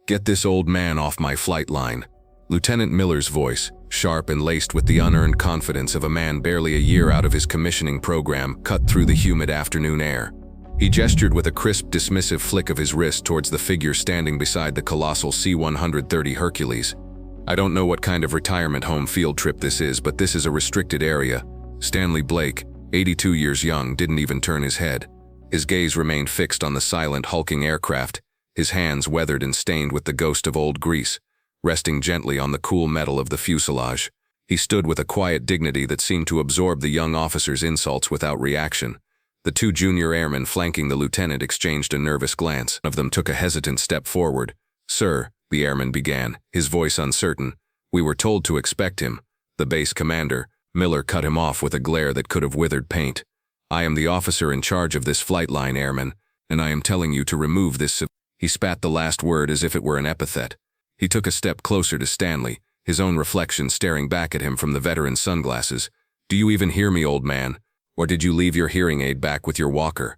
"Get this old man off my flight line." Lieutenant Miller's voice, sharp and laced with the unearned confidence of a man barely a year out of his commissioning program, cut through the humid afternoon air. He gestured with a crisp, dismissive flick of his wrist towards the figure standing beside the colossal C-130 Hercules. "I don't know what kind of retirement home field trip this is, but this is a restricted area." Stanley Blake, 82 years young, didn't even turn his head. His gaze remained fixed on the silent, hulking aircraft, his hands weathered and stained with the ghost of old grease, resting gently on the cool metal of the fuselage. He stood with a quiet dignity that seemed to absorb the young officer's insults without reaction. The two junior airmen flanking the lieutenant exchanged a nervous glance. One of them took a hesitant step forward. "Sir," the airman began, his voice uncertain, "we were told to expect him." The base commander, Miller, cut him off with a glare that could have withered paint. "I am the officer in charge of this flight line, airman, and I am telling you to remove this." He spat the last word as if it were an epithet. He took a step closer to Stanley, his own reflection staring back at him from the veteran's sunglasses. "Do you even hear me, old man? Or did you leave your hearing aid back with your walker?"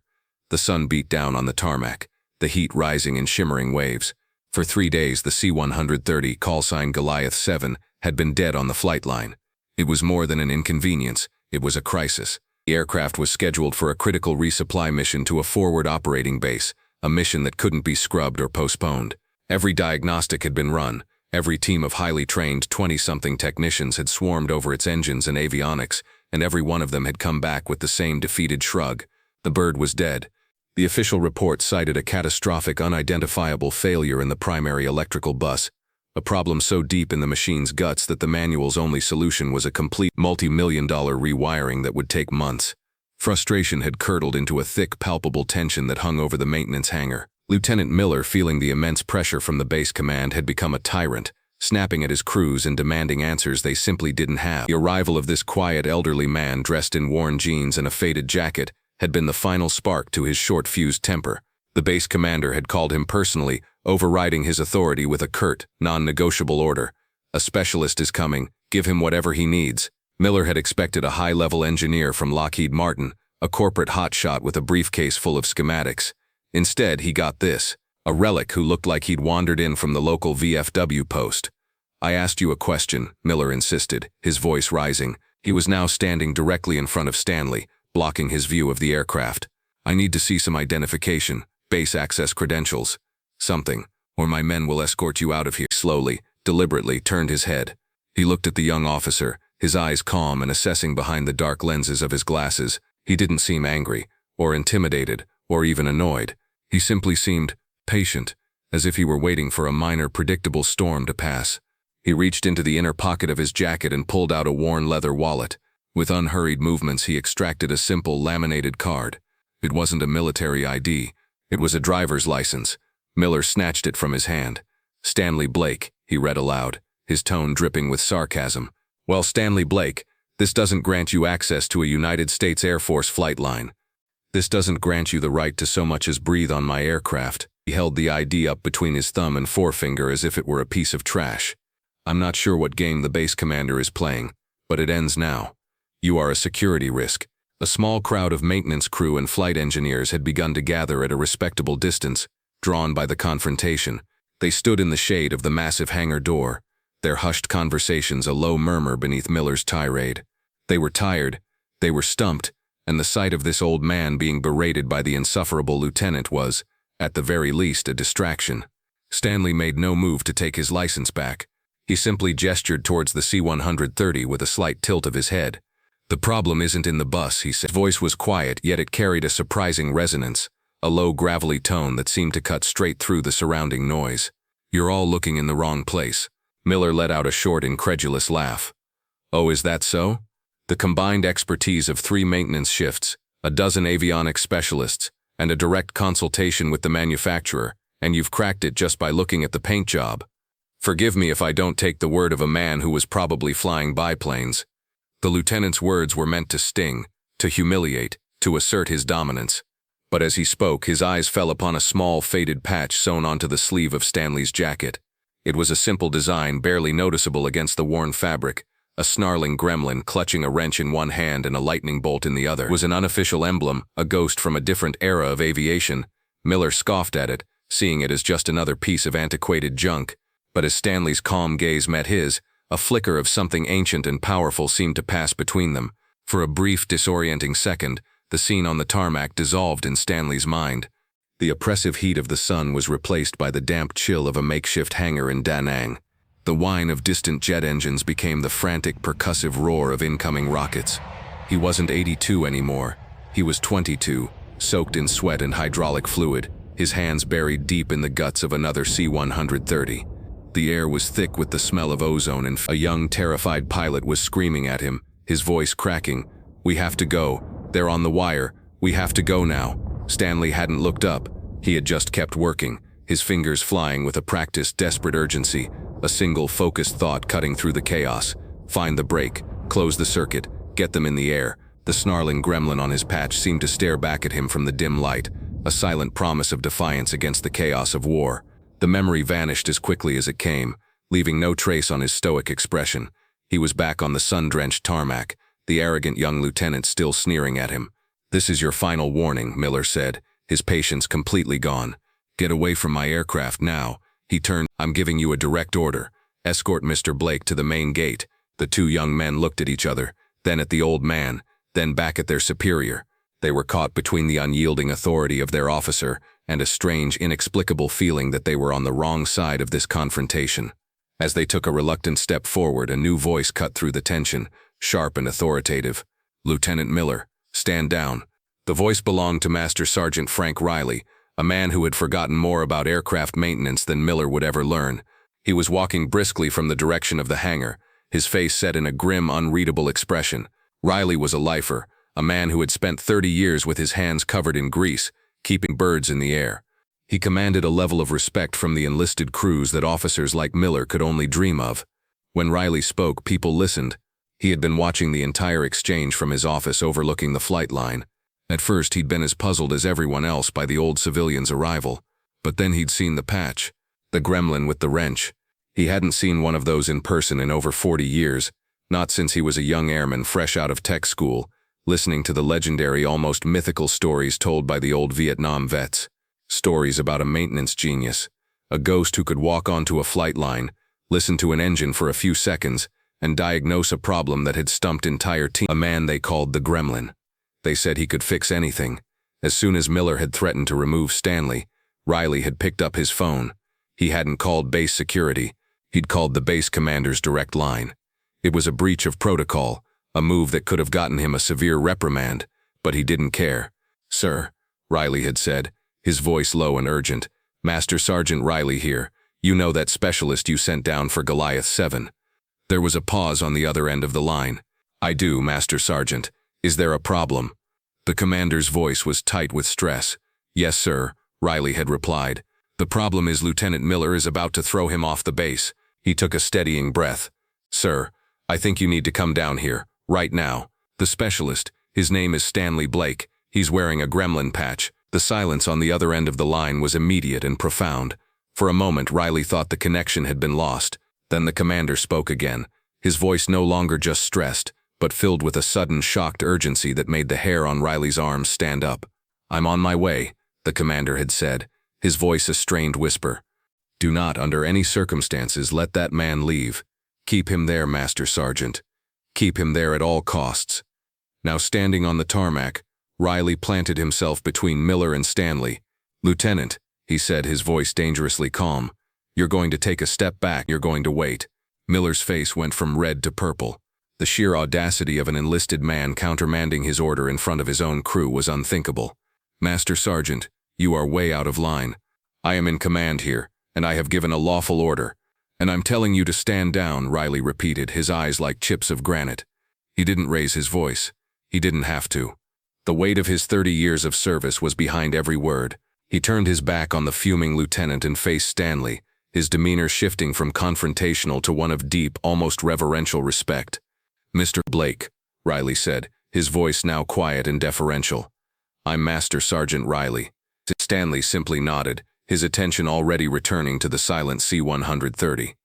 The sun beat down on the tarmac, the heat rising in shimmering waves. For 3 days, the C-130, callsign Goliath 7, had been dead on the flight line. It was more than an inconvenience, it was a crisis. The aircraft was scheduled for a critical resupply mission to a forward operating base, a mission that couldn't be scrubbed or postponed. Every diagnostic had been run, every team of highly trained 20-something technicians had swarmed over its engines and avionics, and every one of them had come back with the same defeated shrug. The bird was dead. The official report cited a catastrophic, unidentifiable failure in the primary electrical bus, a problem so deep in the machine's guts that the manual's only solution was a complete multi-million-dollar rewiring that would take months. Frustration had curdled into a thick, palpable tension that hung over the maintenance hangar. Lieutenant Miller, feeling the immense pressure from the base command, had become a tyrant, snapping at his crews and demanding answers they simply didn't have. The arrival of this quiet, elderly man dressed in worn jeans and a faded jacket had been the final spark to his short-fused temper. The base commander had called him personally, overriding his authority with a curt, non-negotiable order. "A specialist is coming. Give him whatever he needs." Miller had expected a high-level engineer from Lockheed Martin, a corporate hotshot with a briefcase full of schematics. Instead, he got this, a relic who looked like he'd wandered in from the local VFW post. "I asked you a question," Miller insisted, his voice rising. He was now standing directly in front of Stanley, blocking his view of the aircraft. "I need to see some identification, base access credentials. Something, or my men will escort you out of here." Slowly, deliberately turned his head. He looked at the young officer, his eyes calm and assessing behind the dark lenses of his glasses. He didn't seem angry, or intimidated, or even annoyed. He simply seemed patient, as if he were waiting for a minor, predictable storm to pass. He reached into the inner pocket of his jacket and pulled out a worn leather wallet. With unhurried movements, he extracted a simple, laminated card. It wasn't a military ID. It was a driver's license. Miller snatched it from his hand. "Stanley Blake," he read aloud, his tone dripping with sarcasm. "Well, Stanley Blake, this doesn't grant you access to a United States Air Force flight line. This doesn't grant you the right to so much as breathe on my aircraft." He held the ID up between his thumb and forefinger as if it were a piece of trash. "I'm not sure what game the base commander is playing, but it ends now. You are a security risk." A small crowd of maintenance crew and flight engineers had begun to gather at a respectable distance, drawn by the confrontation. They stood in the shade of the massive hangar door, their hushed conversations a low murmur beneath Miller's tirade. They were tired, they were stumped, and the sight of this old man being berated by the insufferable lieutenant was, at the very least, a distraction. Stanley made no move to take his license back. He simply gestured towards the C-130 with a slight tilt of his head. "The problem isn't in the bus," he said. His voice was quiet, yet it carried a surprising resonance, a low, gravelly tone that seemed to cut straight through the surrounding noise. "You're all looking in the wrong place." Miller let out a short, incredulous laugh. "Oh, is that so? The combined expertise of 3 maintenance shifts, a dozen avionics specialists, and a direct consultation with the manufacturer, and you've cracked it just by looking at the paint job. Forgive me if I don't take the word of a man who was probably flying biplanes." The lieutenant's words were meant to sting, to humiliate, to assert his dominance. But as he spoke, his eyes fell upon a small, faded patch sewn onto the sleeve of Stanley's jacket. It was a simple design, barely noticeable against the worn fabric. A snarling gremlin clutching a wrench in one hand and a lightning bolt in the other. It was an unofficial emblem, a ghost from a different era of aviation. Miller scoffed at it, seeing it as just another piece of antiquated junk. But as Stanley's calm gaze met his, a flicker of something ancient and powerful seemed to pass between them. For a brief, disorienting second, the scene on the tarmac dissolved in Stanley's mind. The oppressive heat of the sun was replaced by the damp chill of a makeshift hangar in Da Nang. The whine of distant jet engines became the frantic, percussive roar of incoming rockets. He wasn't 82 anymore. He was 22, soaked in sweat and hydraulic fluid, his hands buried deep in the guts of another C-130. The air was thick with the smell of ozone, and a young, terrified pilot was screaming at him, his voice cracking. "We have to go. They're on the wire. We have to go now." Stanley hadn't looked up. He had just kept working, his fingers flying with a practiced, desperate urgency, a single focused thought cutting through the chaos. Find the brake, close the circuit, get them in the air. The snarling gremlin on his patch seemed to stare back at him from the dim light, a silent promise of defiance against the chaos of war. The memory vanished as quickly as it came, leaving no trace on his stoic expression. He was back on the sun-drenched tarmac, the arrogant young lieutenant still sneering at him. "This is your final warning," Miller said, his patience completely gone. "Get away from my aircraft now." He turned. "I'm giving you a direct order. Escort Mr. Blake to the main gate." The two young men looked at each other, then at the old man, then back at their superior. They were caught between the unyielding authority of their officer and a strange, inexplicable feeling that they were on the wrong side of this confrontation. As they took a reluctant step forward, a new voice cut through the tension, sharp and authoritative. "Lieutenant Miller, stand down." The voice belonged to Master Sergeant Frank Riley, a man who had forgotten more about aircraft maintenance than Miller would ever learn. He was walking briskly from the direction of the hangar, his face set in a grim, unreadable expression. Riley was a lifer, a man who had spent 30 years with his hands covered in grease, keeping birds in the air. He commanded a level of respect from the enlisted crews that officers like Miller could only dream of. When Riley spoke, people listened. He had been watching the entire exchange from his office overlooking the flight line. At first, he'd been as puzzled as everyone else by the old civilian's arrival. But then he'd seen the patch, the gremlin with the wrench. He hadn't seen one of those in person in over 40 years, not since he was a young airman fresh out of tech school, listening to the legendary, almost mythical stories told by the old Vietnam vets. Stories about a maintenance genius, a ghost who could walk onto a flight line, listen to an engine for a few seconds, and diagnose a problem that had stumped entire teams. A man they called the Gremlin. They said he could fix anything. As soon as Miller had threatened to remove Stanley, Riley had picked up his phone. He hadn't called base security. He'd called the base commander's direct line. It was a breach of protocol, a move that could have gotten him a severe reprimand, but he didn't care. "Sir," Riley had said, his voice low and urgent, "Master Sergeant Riley here. You know that specialist you sent down for Goliath 7. There was a pause on the other end of the line. "I do, Master Sergeant. Is there a problem?" The commander's voice was tight with stress. "Yes, sir," Riley had replied. "The problem is Lieutenant Miller is about to throw him off the base." He took a steadying breath. "Sir, I think you need to come down here, right now." The specialist, his name is Stanley Blake. He's wearing a gremlin patch. The silence on the other end of the line was immediate and profound. For a moment, Riley thought the connection had been lost. Then the commander spoke again, his voice no longer just stressed, but filled with a sudden, shocked urgency that made the hair on Riley's arms stand up. "I'm on my way," the commander had said, his voice a strained whisper. "Do not, under any circumstances, let that man leave. Keep him there, Master Sergeant. Keep him there at all costs." Now standing on the tarmac, Riley planted himself between Miller and Stanley. "Lieutenant," he said, his voice dangerously calm, "you're going to take a step back, you're going to wait." Miller's face went from red to purple. The sheer audacity of an enlisted man countermanding his order in front of his own crew was unthinkable. "Master Sergeant, you are way out of line. I am in command here, and I have given a lawful order. And I'm telling you to stand down," Riley repeated, his eyes like chips of granite. He didn't raise his voice. He didn't have to. The weight of his 30 years of service was behind every word. He turned his back on the fuming lieutenant and faced Stanley, his demeanor shifting from confrontational to one of deep, almost reverential respect. "Mr. Blake," Riley said, his voice now quiet and deferential. "I'm Master Sergeant Riley." Stanley simply nodded, his attention already returning to the silent C-130.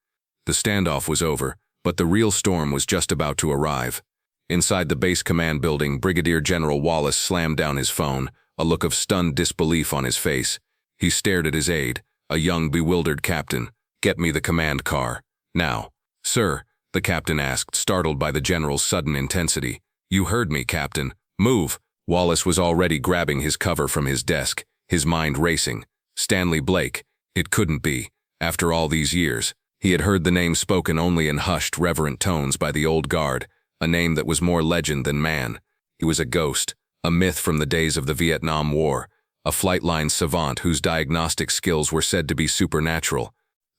The standoff was over, but the real storm was just about to arrive. Inside the base command building, Brigadier General Wallace slammed down his phone, a look of stunned disbelief on his face. He stared at his aide, a young, bewildered captain. "Get me the command car. Now." "Sir," the captain asked, startled by the general's sudden intensity. "You heard me, Captain. Move." Wallace was already grabbing his cover from his desk, his mind racing. Stanley Blake. It couldn't be. After all these years, he had heard the name spoken only in hushed, reverent tones by the old guard, a name that was more legend than man. He was a ghost, a myth from the days of the Vietnam War, a flightline savant whose diagnostic skills were said to be supernatural.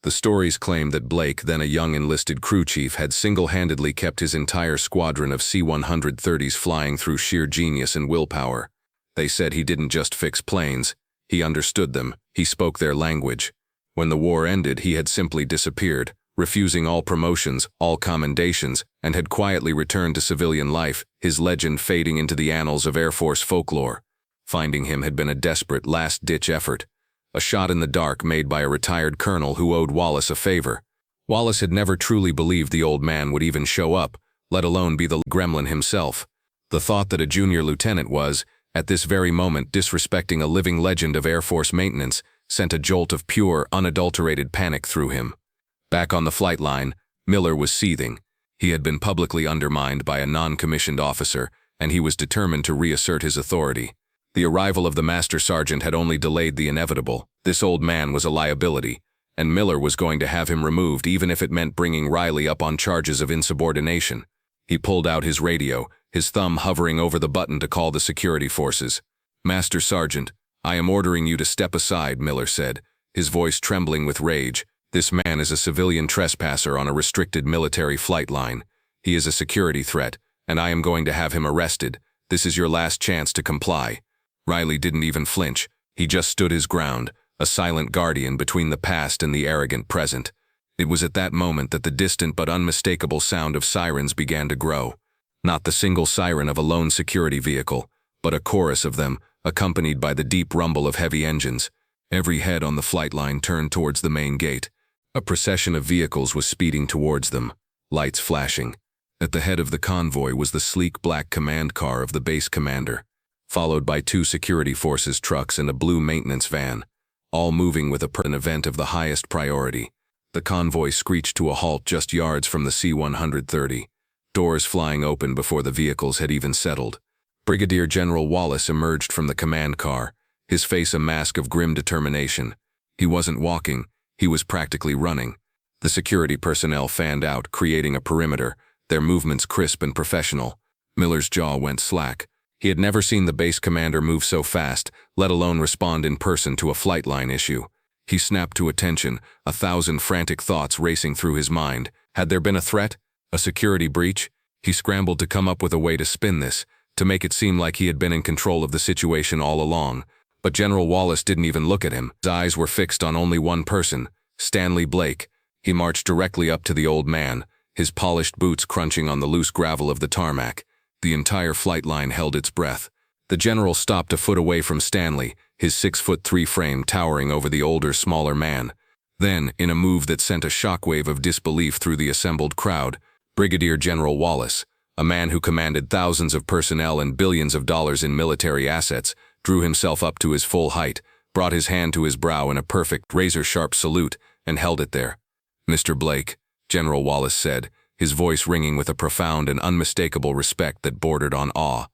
The stories claimed that Blake, then a young enlisted crew chief, had single-handedly kept his entire squadron of C-130s flying through sheer genius and willpower. They said he didn't just fix planes, he understood them, he spoke their language. When the war ended, he had simply disappeared, refusing all promotions, all commendations, and had quietly returned to civilian life, his legend fading into the annals of Air Force folklore. Finding him had been a desperate, last-ditch effort. A shot in the dark made by a retired colonel who owed Wallace a favor. Wallace had never truly believed the old man would even show up, let alone be the gremlin himself. The thought that a junior lieutenant was, at this very moment, disrespecting a living legend of Air Force maintenance sent a jolt of pure, unadulterated panic through him. Back on the flight line, Miller was seething. He had been publicly undermined by a non-commissioned officer, and he was determined to reassert his authority. The arrival of the master sergeant had only delayed the inevitable. This old man was a liability, and Miller was going to have him removed even if it meant bringing Riley up on charges of insubordination. He pulled out his radio, his thumb hovering over the button to call the security forces. "Master Sergeant, I am ordering you to step aside," Miller said, his voice trembling with rage. "This man is a civilian trespasser on a restricted military flight line. He is a security threat, and I am going to have him arrested. This is your last chance to comply." Riley didn't even flinch. He just stood his ground, a silent guardian between the past and the arrogant present. It was at that moment that the distant but unmistakable sound of sirens began to grow. Not the single siren of a lone security vehicle, but a chorus of them, accompanied by the deep rumble of heavy engines. Every head on the flight line turned towards the main gate. A procession of vehicles was speeding towards them, lights flashing. At the head of the convoy was the sleek black command car of the base commander, followed by 2 security forces trucks and a blue maintenance van, all moving with an event of the highest priority. The convoy screeched to a halt just yards from the C-130, doors flying open before the vehicles had even settled. Brigadier General Wallace emerged from the command car, his face a mask of grim determination. He wasn't walking, he was practically running. The security personnel fanned out, creating a perimeter, their movements crisp and professional. Miller's jaw went slack. He had never seen the base commander move so fast, let alone respond in person to a flight line issue. He snapped to attention, 1,000 frantic thoughts racing through his mind. Had there been a threat? A security breach? He scrambled to come up with a way to spin this, to make it seem like he had been in control of the situation all along. But General Wallace didn't even look at him. His eyes were fixed on only one person, Stanley Blake. He marched directly up to the old man, his polished boots crunching on the loose gravel of the tarmac. The entire flight line held its breath. The general stopped a foot away from Stanley, his 6'3" frame towering over the older, smaller man. Then, in a move that sent a shockwave of disbelief through the assembled crowd, Brigadier General Wallace, a man who commanded thousands of personnel and billions of dollars in military assets, drew himself up to his full height, brought his hand to his brow in a perfect, razor-sharp salute, and held it there. "Mr. Blake," General Wallace said, his voice ringing with a profound and unmistakable respect that bordered on awe.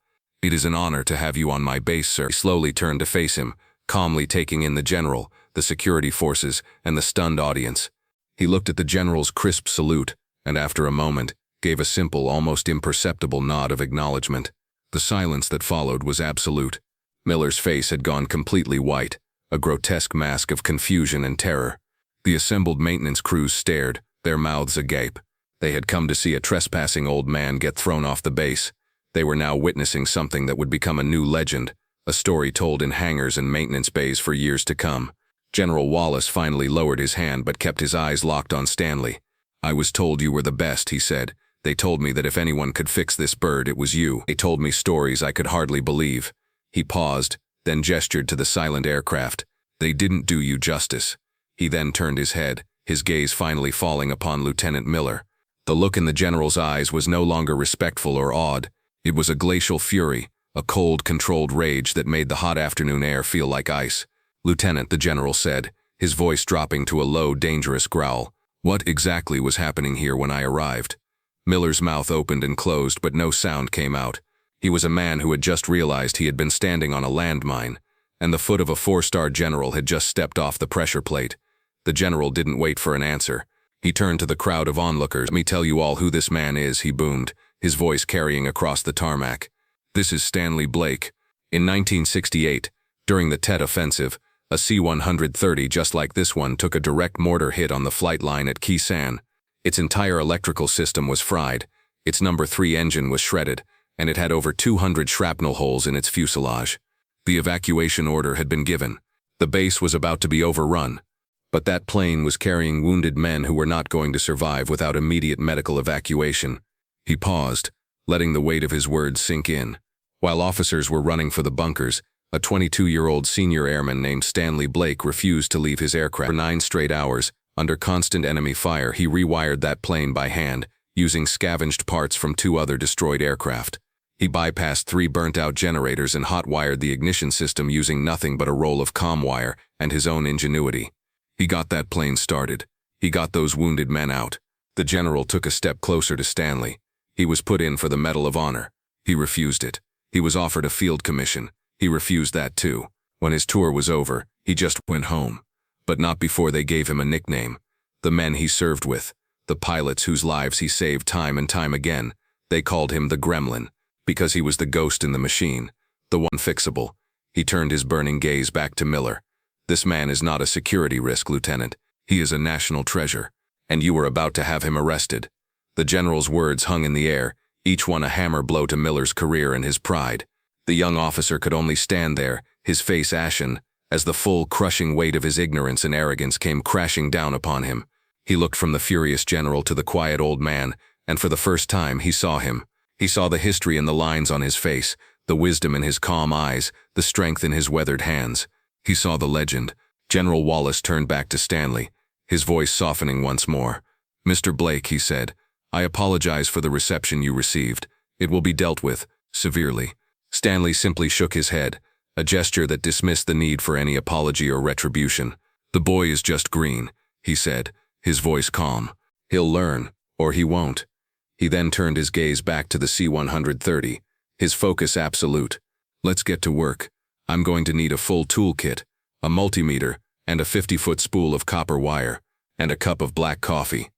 "It is an honor to have you on my base, sir." He slowly turned to face him, calmly taking in the general, the security forces, and the stunned audience. He looked at the general's crisp salute, and after a moment, gave a simple, almost imperceptible nod of acknowledgement. The silence that followed was absolute. Miller's face had gone completely white, a grotesque mask of confusion and terror. The assembled maintenance crews stared, their mouths agape. They had come to see a trespassing old man get thrown off the base. They were now witnessing something that would become a new legend, a story told in hangars and maintenance bays for years to come. General Wallace finally lowered his hand but kept his eyes locked on Stanley. "I was told you were the best," he said. "They told me that if anyone could fix this bird, it was you. They told me stories I could hardly believe." He paused, then gestured to the silent aircraft. "They didn't do you justice." He then turned his head, his gaze finally falling upon Lieutenant Miller. The look in the general's eyes was no longer respectful or awed. It was a glacial fury, a cold, controlled rage that made the hot afternoon air feel like ice. "Lieutenant," the general said, his voice dropping to a low, dangerous growl. "What exactly was happening here when I arrived?" Miller's mouth opened and closed, but no sound came out. He was a man who had just realized he had been standing on a landmine, and the foot of a four-star general had just stepped off the pressure plate. The general didn't wait for an answer. He turned to the crowd of onlookers. "Let me tell you all who this man is," he boomed, his voice carrying across the tarmac. "This is Stanley Blake. In 1968, during the Tet Offensive, a C-130 just like this one took a direct mortar hit on the flight line at Kisan. Its entire electrical system was fried, its No. 3 engine was shredded, and it had over 200 shrapnel holes in its fuselage. The evacuation order had been given. The base was about to be overrun, but that plane was carrying wounded men who were not going to survive without immediate medical evacuation." He paused, letting the weight of his words sink in. While officers were running for the bunkers, a 22-year-old senior airman named Stanley Blake refused to leave his aircraft. For 9 straight hours, under constant enemy fire, he rewired that plane by hand, using scavenged parts from 2 other destroyed aircraft. He bypassed 3 burnt-out generators and hot-wired the ignition system using nothing but a roll of comm wire and his own ingenuity. He got that plane started. He got those wounded men out. The general took a step closer to Stanley. He was put in for the Medal of Honor. He refused it. He was offered a field commission. He refused that too. When his tour was over, he just went home. But not before they gave him a nickname. The men he served with, the pilots whose lives he saved time and time again, they called him the Gremlin, because he was the ghost in the machine, the one fixable. He turned his burning gaze back to Miller. "This man is not a security risk, Lieutenant. He is a national treasure, and you were about to have him arrested." The general's words hung in the air, each one a hammer blow to Miller's career and his pride. The young officer could only stand there, his face ashen, as the full, crushing weight of his ignorance and arrogance came crashing down upon him. He looked from the furious general to the quiet old man, and for the first time he saw him. He saw the history in the lines on his face, the wisdom in his calm eyes, the strength in his weathered hands. He saw the legend. General Wallace turned back to Stanley, his voice softening once more. "Mr. Blake," he said, "I apologize for the reception you received. It will be dealt with, severely." Stanley simply shook his head, a gesture that dismissed the need for any apology or retribution. "The boy is just green," he said, his voice calm. "He'll learn, or he won't." He then turned his gaze back to the C-130, his focus absolute. "Let's get to work. I'm going to need a full toolkit, a multimeter, and a 50-foot spool of copper wire, and a cup of black coffee."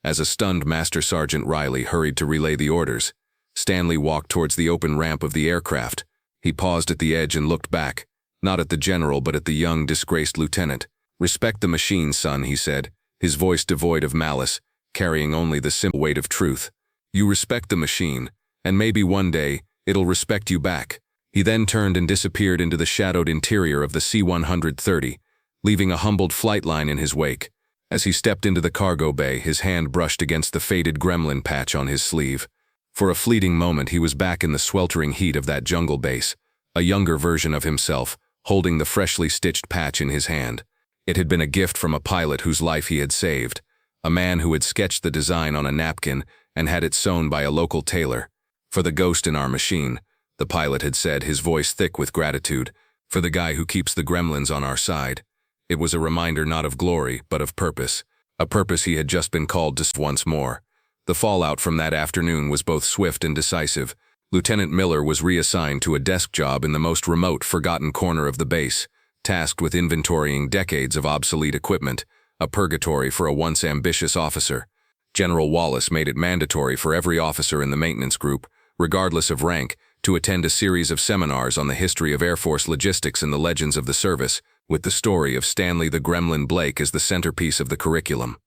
As a stunned Master Sergeant Riley hurried to relay the orders, Stanley walked towards the open ramp of the aircraft. He paused at the edge and looked back, not at the general but at the young, disgraced lieutenant. "Respect the machine, son," he said, his voice devoid of malice, carrying only the simple weight of truth. "You respect the machine, and maybe one day it'll respect you back." He then turned and disappeared into the shadowed interior of the C-130, leaving a humbled flight line in his wake. As he stepped into the cargo bay, his hand brushed against the faded gremlin patch on his sleeve. For a fleeting moment he was back in the sweltering heat of that jungle base, a younger version of himself, holding the freshly stitched patch in his hand. It had been a gift from a pilot whose life he had saved, a man who had sketched the design on a napkin and had it sewn by a local tailor. "For the ghost in our machine," the pilot had said, his voice thick with gratitude. "For the guy who keeps the gremlins on our side." It was a reminder not of glory, but of purpose, a purpose he had just been called to once more. The fallout from that afternoon was both swift and decisive. Lieutenant Miller was reassigned to a desk job in the most remote, forgotten corner of the base, tasked with inventorying decades of obsolete equipment, a purgatory for a once ambitious officer. General Wallace made it mandatory for every officer in the maintenance group, regardless of rank, to attend a series of seminars on the history of Air Force logistics and the legends of the service, with the story of Stanley the Gremlin Blake as the centerpiece of the curriculum.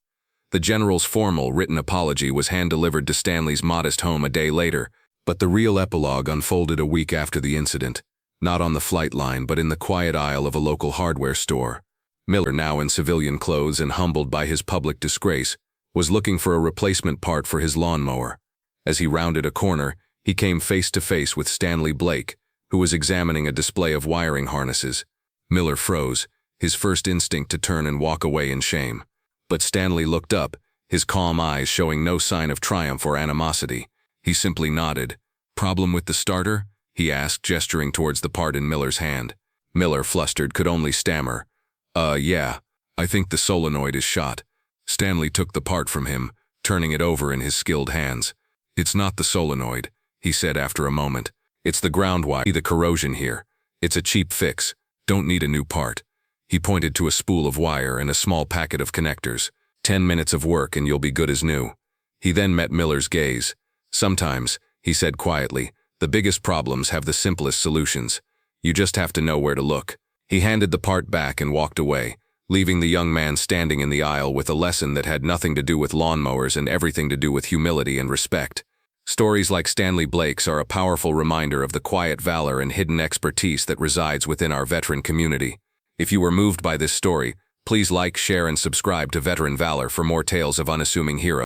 The general's formal, written apology was hand-delivered to Stanley's modest home a day later, but the real epilogue unfolded a week after the incident, not on the flight line but in the quiet aisle of a local hardware store. Miller, now in civilian clothes and humbled by his public disgrace, was looking for a replacement part for his lawnmower. As he rounded a corner, he came face to face with Stanley Blake, who was examining a display of wiring harnesses. Miller froze, his first instinct to turn and walk away in shame. But Stanley looked up, his calm eyes showing no sign of triumph or animosity. He simply nodded. "Problem with the starter?" he asked, gesturing towards the part in Miller's hand. Miller, flustered, could only stammer, Yeah. I think the solenoid is shot." Stanley took the part from him, turning it over in his skilled hands. "It's not the solenoid," he said after a moment. "It's the ground wire, the corrosion here. It's a cheap fix. Don't need a new part." He pointed to a spool of wire and a small packet of connectors. 10 minutes of work and you'll be good as new." He then met Miller's gaze. "Sometimes," he said quietly, "the biggest problems have the simplest solutions. You just have to know where to look." He handed the part back and walked away, leaving the young man standing in the aisle with a lesson that had nothing to do with lawnmowers and everything to do with humility and respect. Stories like Stanley Blake's are a powerful reminder of the quiet valor and hidden expertise that resides within our veteran community. If you were moved by this story, please like, share, and subscribe to Veteran Valor for more tales of unassuming heroes.